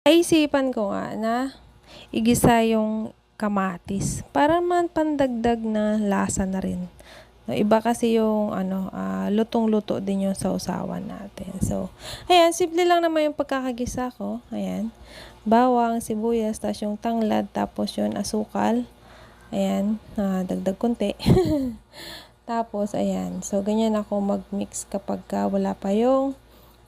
Naisipan ko nga na igisa yung kamatis para man pandagdag na lasa na rin. No, iba kasi yung lutong-luto din yung sausawan natin. So, ayan, simple lang naman yung pagkakagisa ko. Ayan, bawang, sibuyas, tapos yung tanglad, tapos yung asukal. Ayan, dagdag konti. Tapos, ayan. So, ganyan ako mag-mix kapag wala pa yung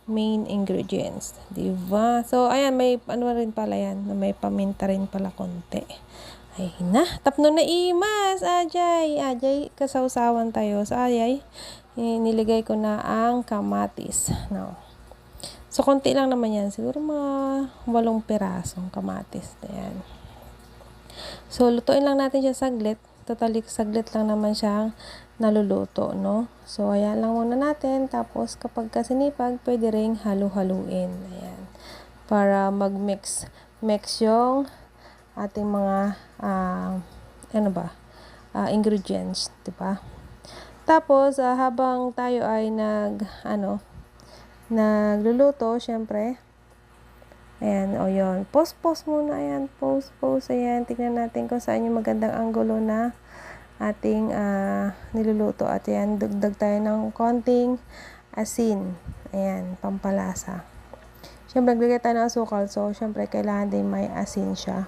main ingredients. Diba? So, ayan, may ano rin pala yan. May paminta rin pala konti. Ay na, tapno na imas, ajay, kasawsawan tayo. So, ayay, niligay ko na ang kamatis. No. So, konti lang naman yan. Siguro mga 8 pirasong kamatis. Ayan. So, lutuin lang natin siya saglit. Totally, saglit lang naman siyang naluluto, no? So, ayan lang muna natin. Tapos, kapag kasinipag, pwede ring halu-haluin. Ayan. Para mag-mix yung ating mga ingredients, 'di ba? Tapos habang tayo ay nagluluto, syempre. Ayan, yun. Pause muna, ayan. Pause, ayan. Tingnan natin kung saan yung magandang anggulo na ating niluluto. At ayan, dagdag tayo ng konting asin. Ayan, pampalasa. Syempre, naglagay tayo ng asukal. So, syempre, kailangan din may asin siya.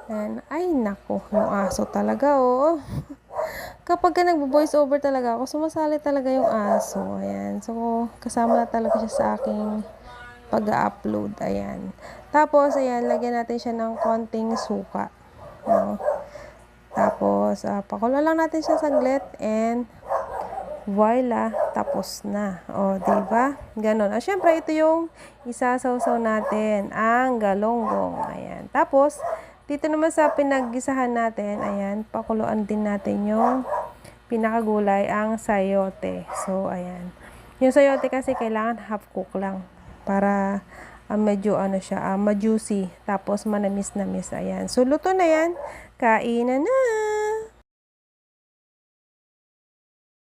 Ayan. Ay, nako. Yung aso talaga, oh. Kapag nagbo-voice over talaga ako, sumasali talaga yung aso. Ayan. So, kasama na talaga siya sa aking pag-upload. Ayan. Tapos, ayan, lagyan natin siya ng konting suka. No? Tapos, pakulo lang natin siya saglit and voila, tapos na. O, diba? Ganon. Syempre, ito yung isasawsaw natin, ang galonggong. Ayan. Tapos, dito naman sa pinaggisahan natin, ayan, pakuluan din natin yung pinakagulay, ang sayote. So, ayan. Yung sayote kasi kailangan half cook lang para medyo ma-juicy. Tapos, manamis-namis. Ayan. So, luto na yan. Kainan na!